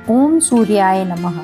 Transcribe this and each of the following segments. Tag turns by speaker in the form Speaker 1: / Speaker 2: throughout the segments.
Speaker 1: ओम सूर्याय नमः।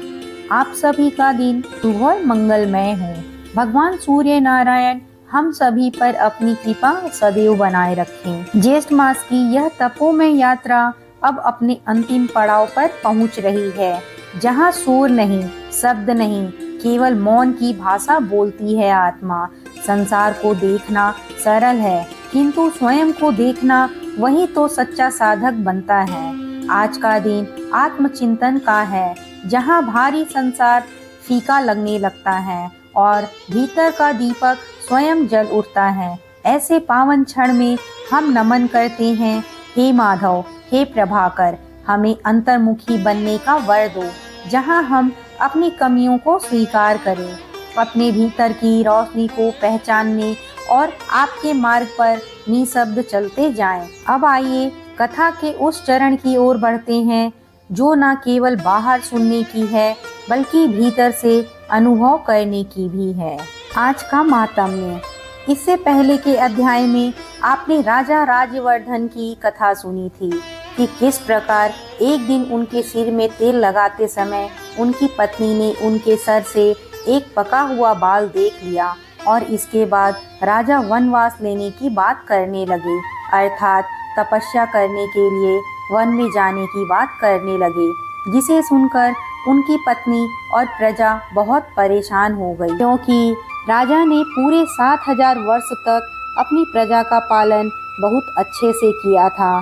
Speaker 1: आप सभी का दिन शुभ और मंगलमय हो। भगवान सूर्य नारायण हम सभी पर अपनी कृपा सदैव बनाए रखें। ज्येष्ठ मास की यह तपोमय यात्रा अब अपने अंतिम पड़ाव पर पहुंच रही है, जहां शोर नहीं, शब्द नहीं, केवल मौन की भाषा बोलती है आत्मा। संसार को देखना सरल है, किंतु स्वयं को देखना वही तो सच्चा साधक बनता है। आज का दिन आत्मचिंतन का है, जहां भारी संसार फीका लगने लगता है और भीतर का दीपक स्वयं जल उठता है। ऐसे पावन क्षण में हम नमन करते हैं, हे माधव, हे प्रभाकर, हमें अंतर्मुखी बनने का वर दो, जहां हम अपनी कमियों को स्वीकार करें, अपने भीतर की रोशनी को पहचानने और आपके मार्ग पर निःशब्द चलते जाएं। अब आइए कथा के उस चरण की ओर बढ़ते हैं, जो न केवल बाहर सुनने की है, बल्कि भीतर से अनुभव करने की भी है। आज का मातम्य। इससे पहले के अध्याय में आपने राजा राज्यवर्धन की कथा सुनी थी कि किस प्रकार एक दिन उनके सिर में तेल लगाते समय उनकी पत्नी ने उनके सर से एक पका हुआ बाल देख लिया और इसके बाद राजा वनवास लेने की बात करने लगे, अर्थात तपस्या करने के लिए वन में जाने की बात करने लगे, जिसे सुनकर उनकी पत्नी और प्रजा बहुत परेशान हो गई, क्योंकि राजा ने पूरे 7000 वर्ष तक अपनी प्रजा का पालन बहुत अच्छे से किया था।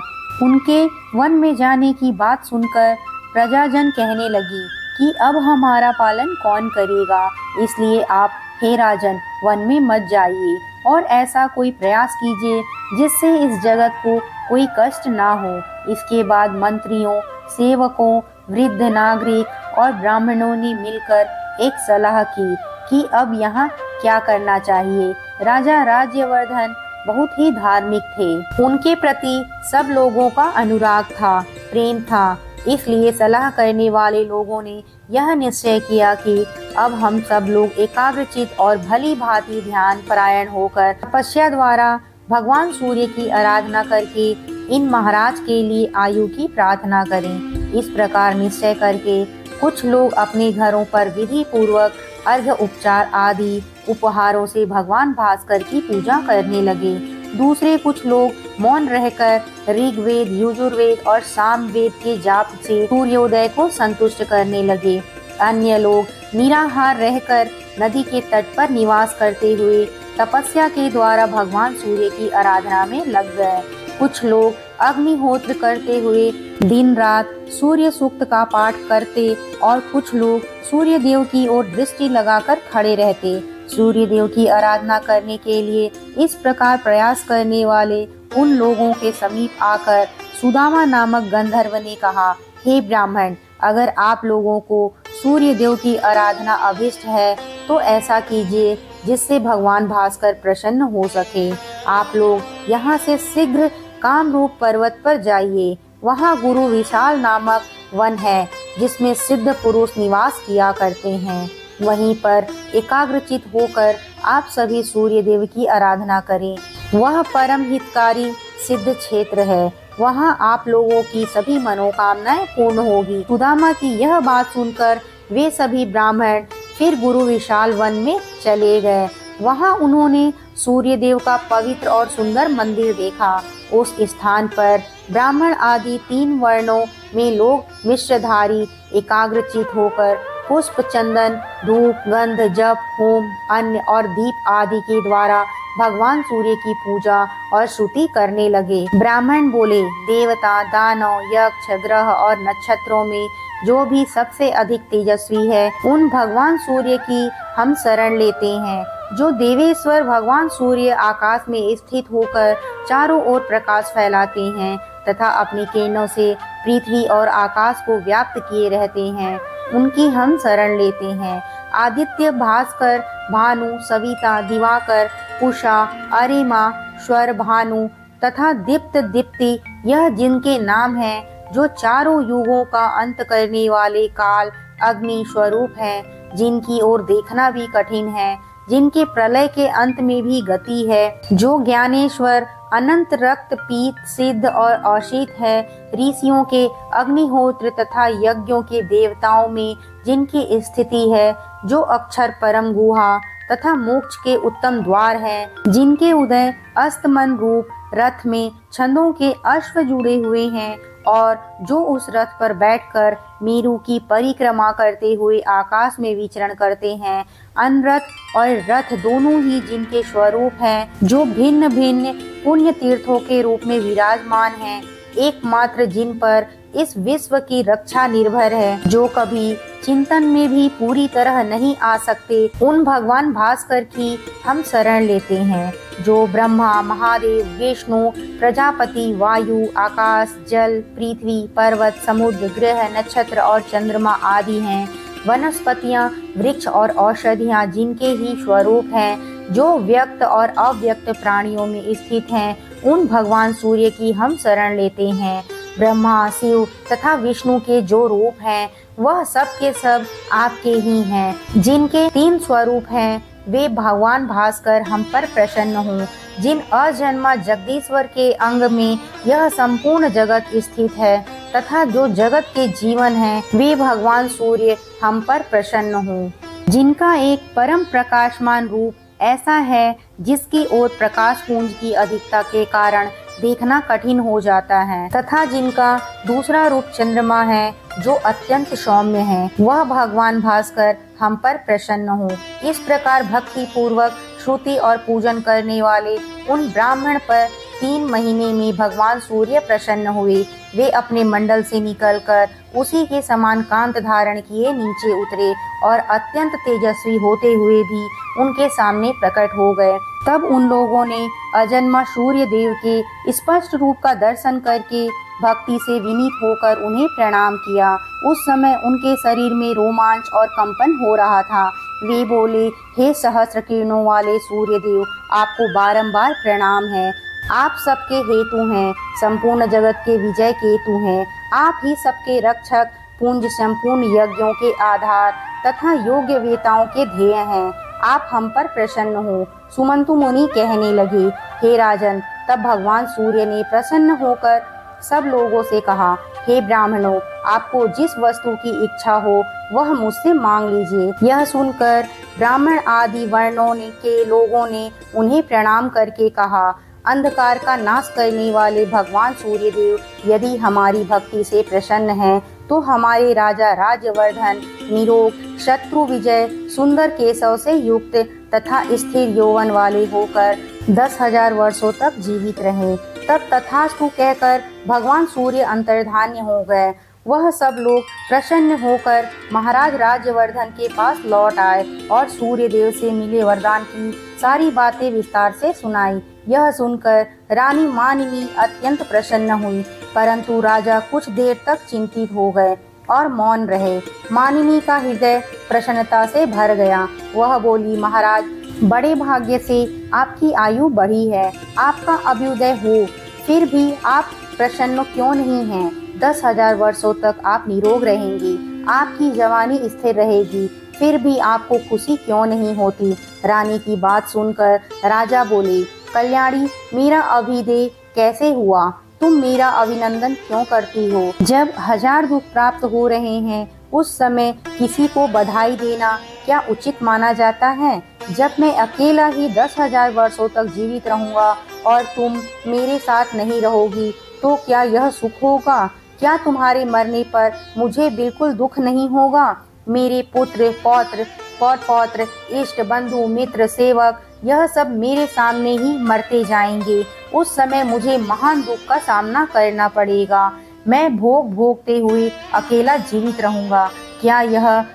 Speaker 1: उनके वन में जाने की बात सुनकर प्रजाजन कहने लगी कि अब हमारा पालन कौन करेगा, इसलिए आप हे राजन वन में मत जाइए और ऐसा कोई प्रयास कीजिए जिससे इस जगत को कोई कष्ट ना हो। इसके बाद मंत्रियों, सेवकों, वृद्ध नागरिक और ब्राह्मणों ने मिलकर एक सलाह की कि अब यहाँ क्या करना चाहिए। राजा राज्यवर्धन बहुत ही धार्मिक थे, उनके प्रति सब लोगों का अनुराग था, प्रेम था, इसलिए सलाह करने वाले लोगों ने यह निश्चय किया कि अब हम सब लोग एकाग्रचित और भली भांति ध्यान परायण होकर तपस्या द्वारा भगवान सूर्य की आराधना करके इन महाराज के लिए आयु की प्रार्थना करें। इस प्रकार निश्चय करके कुछ लोग अपने घरों पर विधि पूर्वक अर्घ्य उपचार आदि उपहारों से भगवान भास्कर की पूजा करने लगे। दूसरे कुछ लोग मौन रहकर ऋग्वेद, यजुर्वेद और सामवेद के जाप से सूर्योदय को संतुष्ट करने लगे। अन्य लोग निराहार रहकर नदी के तट पर निवास करते हुए तपस्या के द्वारा भगवान सूर्य की आराधना में लग गए। कुछ लोग अग्निहोत्र करते हुए दिन रात सूर्य सूक्त का पाठ करते और कुछ लोग सूर्य देव की ओर दृष्टि लगाकर खड़े रहते। सूर्य देव की आराधना करने के लिए इस प्रकार प्रयास करने वाले उन लोगों के समीप आकर सुदामा नामक गंधर्व ने कहा, हे ब्राह्मण, अगर आप लोगों को सूर्य देव की आराधना अभिष्ट है तो ऐसा कीजिए जिससे भगवान भास्कर प्रसन्न हो सके। आप लोग यहाँ से शीघ्र कामरूप पर्वत पर जाइए। वहाँ गुरु विशाल नामक वन है, जिसमें सिद्ध पुरुष निवास किया करते हैं। वहीं पर एकाग्रचित होकर आप सभी सूर्य देव की आराधना करें। वह परम हितकारी सिद्ध क्षेत्र है, वहाँ आप लोगों की सभी मनोकामनाएं पूर्ण होगी। सुदामा की यह बात सुनकर वे सभी ब्राह्मण फिर गुरु विशाल वन में चले गए। वहाँ उन्होंने सूर्य देव का पवित्र और सुंदर मंदिर देखा। उस स्थान पर ब्राह्मण आदि 3 वर्णों में लोग मिश्रधारी एकाग्रचित होकर पुष्प, चंदन, धूप, गंध, जप, होम, अन्न और दीप आदि के द्वारा भगवान सूर्य की पूजा और स्तुति करने लगे। ब्राह्मण बोले, देवता, दानव, यक्ष, ग्रह और नक्षत्रों में जो भी सबसे अधिक तेजस्वी है, उन भगवान सूर्य की हम शरण लेते हैं। जो देवेश्वर भगवान सूर्य आकाश में स्थित होकर चारों ओर प्रकाश फैलाते हैं तथा अपनी किरणों से पृथ्वी और आकाश को व्याप्त किए रहते हैं, उनकी हम शरण लेते हैं। आदित्य, भास्कर, भानु, सविता, दिवाकर, उषा, अरिमा, स्वर, भानु तथा दीप्त, दीप्ति, यह जिनके नाम हैं, जो चारों युगों का अंत करने वाले काल, अग्नि स्वरूप हैं, जिनकी ओर देखना भी कठिन है, जिनके प्रलय के अंत में भी गति है, जो ज्ञानेश्वर अनंत रक्त पीत सिद्ध और औषित है, ऋषियों के अग्निहोत्र तथा यज्ञों के देवताओं में जिनकी स्थिति है, जो अक्षर परम गुहा तथा मोक्ष के उत्तम द्वार है, जिनके उदय अस्तमन रूप रथ में छंदों के अश्व जुड़े हुए हैं और जो उस रथ पर बैठकर मेरु की परिक्रमा करते हुए आकाश में विचरण करते हैं, अनरथ और रथ दोनों ही जिनके स्वरूप हैं, जो भिन्न भिन्न पुण्य तीर्थों के रूप में विराजमान हैं, एकमात्र जिन पर इस विश्व की रक्षा निर्भर है, जो कभी चिंतन में भी पूरी तरह नहीं आ सकते, उन भगवान भास्कर की हम शरण लेते हैं, जो ब्रह्मा, महादेव, विष्णु, प्रजापति, वायु, आकाश, जल, पृथ्वी, पर्वत, समुद्र, ग्रह, नक्षत्र और चंद्रमा आदि हैं, वनस्पतियां, वृक्ष और औषधियां जिनके ही स्वरूप हैं, जो व्यक्त और अव्यक्त प्राणियों में स्थित हैं, उन भगवान सूर्य की हम शरण लेते हैं। ब्रह्मा, शिव तथा विष्णु के जो रूप हैं, वह सब के सब आपके ही हैं। जिनके 3 स्वरूप हैं, वे भगवान भास्कर हम पर प्रसन्न हों। जिन अजन्मा जगदीश्वर के अंग में यह संपूर्ण जगत स्थित है तथा जो जगत के जीवन है, वे भगवान सूर्य हम पर प्रसन्न हों। जिनका एक परम प्रकाशमान रूप ऐसा है जिसकी ओर प्रकाश पुंज की अधिकता के कारण देखना कठिन हो जाता है, तथा जिनका दूसरा रूप चंद्रमा है जो अत्यंत सौम्य है, वह भगवान भास्कर हम पर प्रसन्न हो। इस प्रकार भक्ति पूर्वक श्रुति और पूजन करने वाले उन ब्राह्मण पर 3 महीने में भगवान सूर्य प्रसन्न हुए। वे अपने मंडल से निकलकर उसी के समान कांत धारण किए नीचे उतरे और अत्यंत तेजस्वी होते हुए भी उनके सामने प्रकट हो गए। तब उन लोगों ने अजन्मा सूर्य देव के स्पष्ट रूप का दर्शन करके भक्ति से विनीत होकर उन्हें प्रणाम किया। उस समय उनके शरीर में रोमांच और कंपन हो रहा था। वे बोले, हे सहस्त्र किरणों वाले सूर्य देव, आपको बारंबार प्रणाम है। आप सबके हेतु हैं, संपूर्ण जगत के विजय केतु हैं। आप ही सबके रक्षक, पुंज संपूर्ण यज्ञों के आधार तथा योग्य वेताओं के ध्येय हैं। आप हम पर प्रसन्न हो। सुमंतु मुनि कहने लगे, हे राजन, तब भगवान सूर्य ने प्रसन्न होकर सब लोगों से कहा, हे ब्राह्मणों, आपको जिस वस्तु की इच्छा हो वह मुझसे मांग लीजिए। यह सुनकर ब्राह्मण आदि वर्णों के लोगों ने उन्हें प्रणाम करके कहा, अंधकार का नाश करने वाले भगवान सूर्यदेव यदि हमारी भक्ति से प्रसन्न हैं, तो हमारे राजा राज्यवर्धन निरोग, शत्रु विजय, सुंदर केशव से युक्त तथा स्थिर यौवन वाले होकर 10,000 वर्षों तक जीवित रहे। तब तथास्तु कहकर भगवान सूर्य अंतर्धान्य हो गए। वह सब लोग प्रसन्न होकर महाराज राज्यवर्धन के पास लौट आए और सूर्यदेव से मिले वरदान की सारी बातें विस्तार से सुनाई। यह सुनकर रानी मानिनी अत्यंत प्रसन्न हुई, परंतु राजा कुछ देर तक चिंतित हो गए और मौन रहे। मानिनी का हृदय प्रसन्नता से भर गया। वह बोली, महाराज, बड़े भाग्य से आपकी आयु बढ़ी है, आपका अभ्युदय हो, फिर भी आप प्रसन्न क्यों नहीं हैं? 10,000 वर्षों तक आप निरोग रहेंगे, आपकी जवानी स्थिर रहेगी, फिर भी आपको खुशी क्यों नहीं होती? रानी की बात सुनकर राजा बोले, कल्याणी, मेरा अभ्युदय कैसे हुआ? तुम मेरा अभिनंदन क्यों करती हो? जब 1000 दुख प्राप्त हो रहे हैं, उस समय किसी को बधाई देना क्या उचित माना जाता है? जब मैं अकेला ही 10,000 वर्षों तक जीवित रहूंगा और तुम मेरे साथ नहीं रहोगी, तो क्या यह सुख होगा? क्या तुम्हारे मरने पर मुझे बिल्कुल दुख नहीं होगा? मेरे पुत्र, पौत्र, पौत्र, इष्ट, बंधु, मित्र, सेवक, यह सब मेरे सामने ही मरते जाएंगे। उस समय मुझे महान दुख का सामना करना पड़ेगा। मैं भोग भोगते हुए अकेला जीवित रहूंगा। क्या यह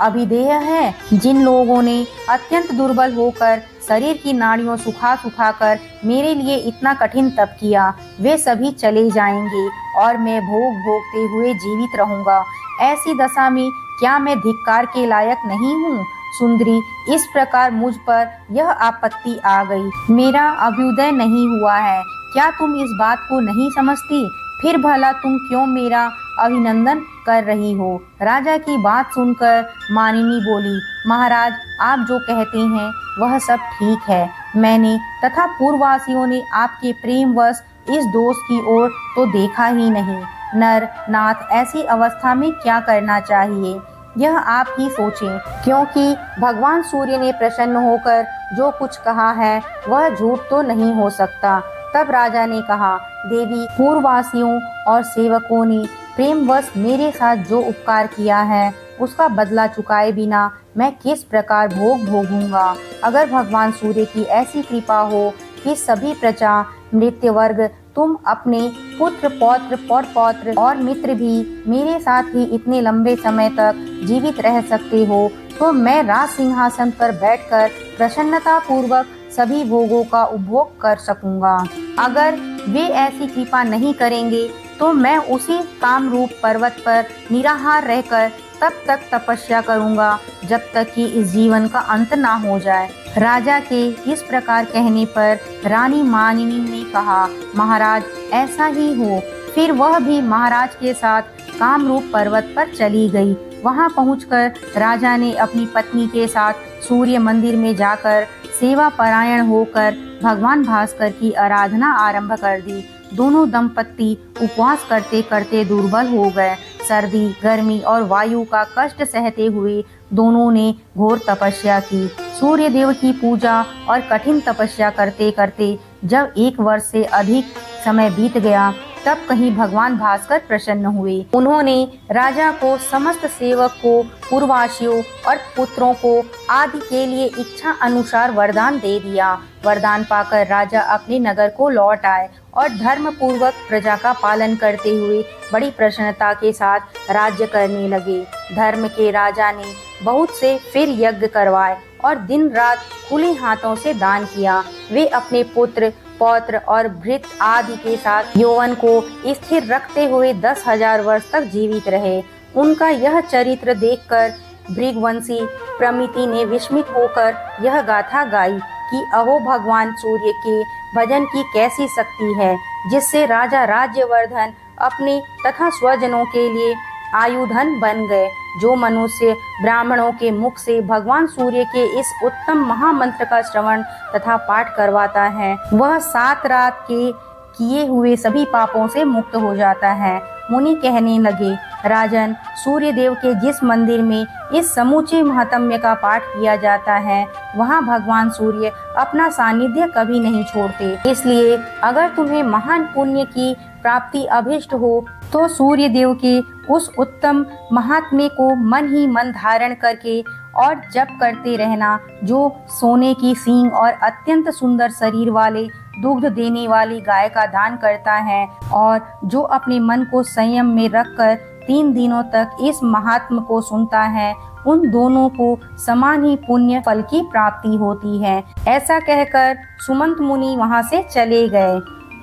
Speaker 1: अभिधेय है? जिन लोगों ने अत्यंत दुर्बल होकर शरीर की नाड़ियों सुखा कर मेरे लिए इतना कठिन तप किया, वे सभी चले जाएंगे और मैं भोग भोगते हुए जीवित रहूंगा। ऐसी दशा में क्या मैं धिक्कार के लायक नहीं हूँ? सुंदरी, इस प्रकार मुझ पर यह आपत्ति आ गई। मेरा अभ्युदय नहीं हुआ है, क्या तुम इस बात को नहीं समझती? फिर भला तुम क्यों मेरा अभिनंदन कर रही हो। राजा की बात सुनकर मानिनी बोली, महाराज आप जो कहते हैं वह सब ठीक है। मैंने तथा पूर्ववासियों ने आपके प्रेमवश इस दोष की ओर तो देखा ही नहीं। नर नाथ ऐसी अवस्था में क्या करना चाहिए यह आप ही सोचें, क्योंकि भगवान सूर्य ने प्रसन्न होकर जो कुछ कहा है वह झूठ तो नहीं हो सकता। तब राजा ने कहा, देवी पूर्ववासियों और सेवकों ने प्रेमवश मेरे साथ जो उपकार किया है उसका बदला चुकाए बिना मैं किस प्रकार भोग भोगूंगा। अगर भगवान सूर्य की ऐसी कृपा हो कि सभी प्रजा मृत्य वर्ग तुम अपने पुत्र पौत्र पौत्र और मित्र भी मेरे साथ ही इतने लंबे समय तक जीवित रह सकते हो, तो मैं राज सिंहासन पर बैठकर प्रसन्नता पूर्वक सभी भोगों का उपभोग कर सकूंगा। अगर वे ऐसी कृपा नहीं करेंगे तो मैं उसी कामरूप पर्वत पर निराहार रहकर तब तक तपस्या करूंगा जब तक कि इस जीवन का अंत ना हो जाए। राजा के इस प्रकार कहने पर रानी मानिनी ने कहा, महाराज ऐसा ही हो। फिर वह भी महाराज के साथ कामरूप पर्वत पर चली गई। वहां पहुंचकर राजा ने अपनी पत्नी के साथ सूर्य मंदिर में जाकर सेवा परायण होकर भगवान भास्कर की आराधना आरंभ कर दी। दोनों दंपत्ति उपवास करते करते दुर्बल हो गए। सर्दी गर्मी और वायु का कष्ट सहते हुए दोनों ने घोर तपस्या की। सूर्य देव की पूजा और कठिन तपस्या करते करते जब 1 वर्ष से अधिक समय बीत गया तब कहीं भगवान भास्कर प्रसन्न हुए। उन्होंने राजा को, समस्त सेवक को, पूर्ववासियों और पुत्रों को आदि के लिए इच्छा अनुसार वरदान दे दिया। वरदान पाकर राजा अपने नगर को लौट आए और धर्म पूर्वक प्रजा का पालन करते हुए बड़ी प्रसन्नता के साथ राज्य करने लगे। धर्म के राजा ने बहुत से फिर यज्ञ करवाए और दिन रात खुले हाथों से दान किया। वे अपने पुत्र पौत्र और भृत्य आदि के साथ यौवन को स्थिर रखते हुए 10,000 वर्ष तक जीवित रहे। उनका यह चरित्र देखकर भृगवंशी प्रमिति ने विस्मित होकर यह गाथा गाई कि अहो भगवान सूर्य के भजन की कैसी शक्ति है, जिससे राजा राज्यवर्धन अपने तथा स्वजनों के लिए आयुधन बन गए। जो मनुष्य ब्राह्मणों के मुख से भगवान सूर्य के इस उत्तम महामंत्र का श्रवण तथा पाठ करवाता है वह 7 रात के किए हुए सभी पापों से मुक्त हो जाता है। मुनि कहने लगे, राजन, सूर्य देव के जिस मंदिर में इस समूचे महात्म्य का पाठ किया जाता है वहाँ भगवान सूर्य अपना सानिध्य कभी नहीं छोड़ते। इसलिए अगर तुम्हें महान पुण्य की प्राप्ति अभिष्ट हो तो सूर्य देव के उस उत्तम महात्म्य को मन ही मन धारण करके और जप करते रहना। जो सोने की सींग और अत्यंत सुंदर शरीर वाले दुग्ध देने वाली गाय का दान करता है और जो अपने मन को संयम में रखकर 3 दिनों तक इस महात्म को सुनता है, उन दोनों को समान ही पुण्य फल की प्राप्ति होती है। ऐसा कहकर सुमंत मुनि वहां से चले गए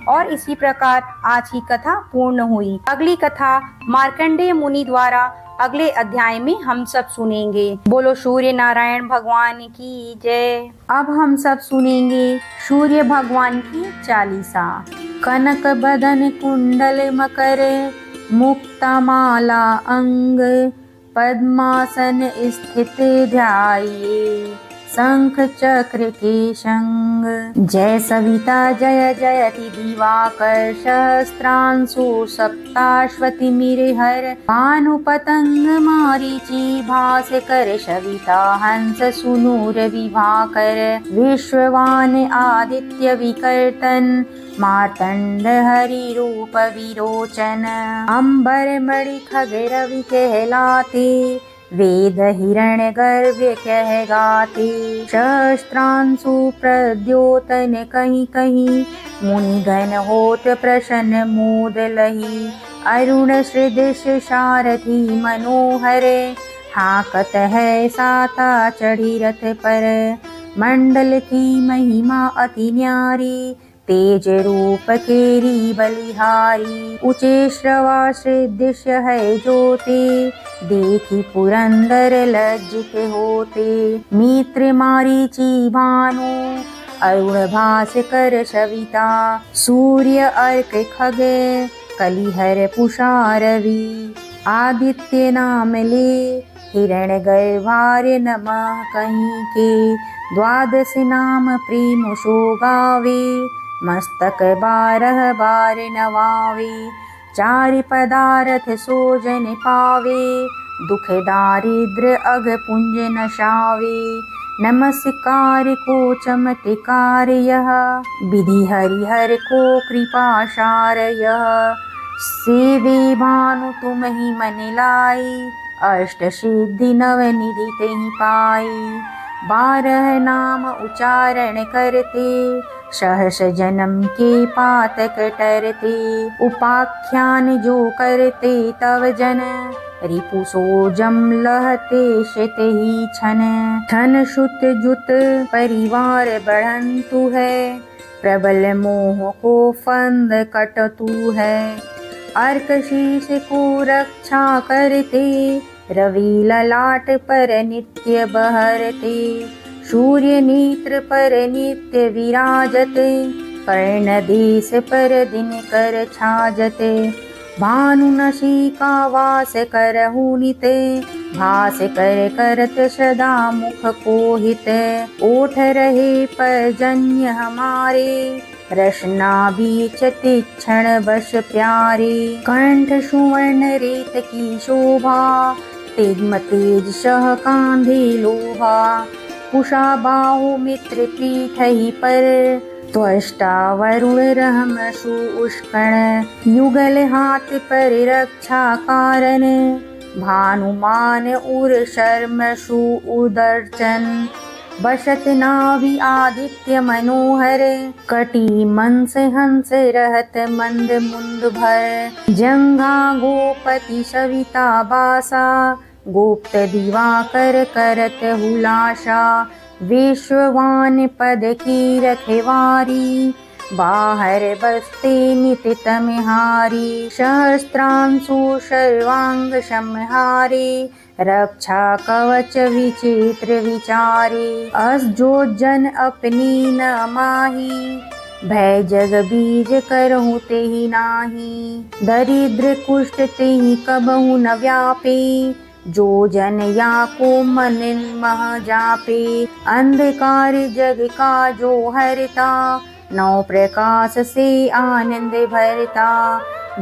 Speaker 1: और इसी प्रकार आज की कथा पूर्ण हुई। अगली कथा मार्कंडेय मुनि द्वारा अगले अध्याय में हम सब सुनेंगे। बोलो सूर्य नारायण भगवान की जय। अब हम सब सुनेंगे सूर्य भगवान की चालीसा। कनक बदन कुंडल मकर मुक्ता माला अंग पद्मासन स्थित ध्याये शंख चक्र के संग। जय सविता जय जयति दिवाकर सहस्त्रांशु सप्ताश्वति मिरहर भानु पतंग मारीचि भास्कर सविता हंस सुनूर विभाकर विश्ववान आदित्य विकर्तन मार्तंड हरि रूप विरोचन। अंबर मणि खग रवि कहलाते वेद हिरण गर्भ कहगाते। सहस्त्रांशु प्रद्योतन कहीं कहीं मुनिगण होत प्रसन्न मोद लही। अरुण सृदृश सारथी मनोहर हाकत है साता चढ़ी रथ पर। मंडल की महिमा अति न्यारी तेज रूप केरी बलिहारी। ऊंचे श्रवा सदृश है ज्योति देखी पुरंदर लज्जित होते। मित्र मारीचि भानु अरुण भास्कर सविता सूर्य अर्क खग कलिहर पुषा रवि आदित्य नाम ले हिरण गर्भार्य नमः कहीं के द्वादश नाम प्रेम सो गावे मस्तक 12 बार नवावे चारि पदारथ सो जन पावे दुख दारिद्र अग पुंज नशावे नमस्कार को चमत्कार यह विधि हरिहर को कृपाशार यह सेवे भानु तुम ही मन लाई अष्ट सिद्धि नव निधि तेहि पाई 12 नाम उच्चारण करते सहस जन्म के पातक टरते उपाख्यान जो करते तव जन रिपु सो जम लहते शित ही छन शुत जुत परिवार बढ़ंतु है प्रबल मोह को फंद कटतु है अर्क शीश को रक्षा करते रवि ललाट पर नित्य बहरते सूर्य नेत्र पर नित्य विराजते कर्ण देश पर दिन कर छाजते भानु नसिका वास करहु निते भास कर करत सदा मुख कोहित ओठ रहे पर्जन्य हमारे रसना बीच तीक्षण बस प्यारे कंठ सुवर्ण रेत की शोभा तिग्म तेज सह कांधे लोभा कुशा बाहु मित्र पीठ ही पर त्वष्टा वरुण रहम सु उष्कण युगल हाथ पर रक्षा कारण भानुमान उर शर्म सु उदर्चन बसत नाभि आदित्य मनोहर कटी मंस हंस रहत मंद मुंद भर जंघा गोपति सविता बासा गुप्त दिवाकर करत हुलासा विश्ववान पद की रखवारी बाहर बसते नित तमहारी सहस्त्रांशु सर्वांग समहारे रक्षा कवच विचित्र विचारे अस जो जन अपनी न माही भय जग बीज करहु तेहि नाही दरिद्र कुष्ठ तेहि कबहु न व्यापे जो जन या को मन मह जापे अंधकार जग का जो हरता नौ प्रकाश से आनंद भरता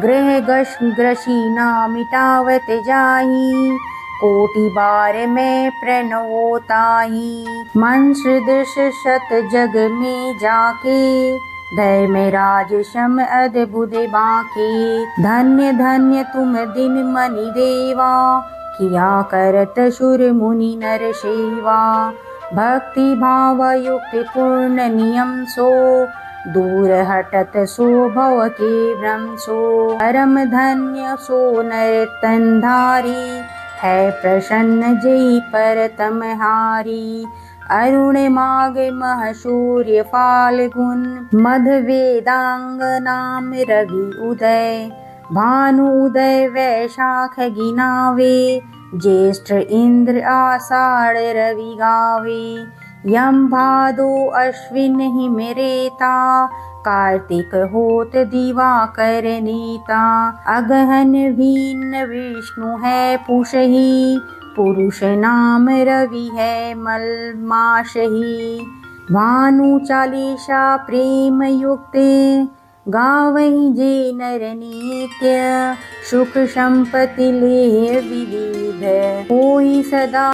Speaker 1: ग्रह ग्रसीना मिटावत जाही कोटि बार में प्रणवोताही मन सदृश शत जग में जाके धर्म राज शम अद्भुत बाके धन्य धन्य तुम दिन मनि देवा किया करत सुर मुनि नर सेवा भक्ति भाव युक्त पूर्ण नियम सो दूर हटत सो भव के भ्रम सो परम धन्य सो नर तनधारी है प्रसन्न जय पर तमहारी अरुण माग मह सूर्य फाल्गुन मध वेदांग नाम रवि उदय भानु उदय वैशाख गिनावे ज्येष्ठ इंद्र आषाढ़ रवि गावे यम भादो अश्विन ही मेरेता कार्तिक होत दिवाकर नीता अगहन भीन विष्णु है पुषही पुरुष नाम रवि है मल माशही भानु चालीसा प्रेम युक्ते गावहि जे नर नित्य सुख संपत्ति ले विविध होई सदा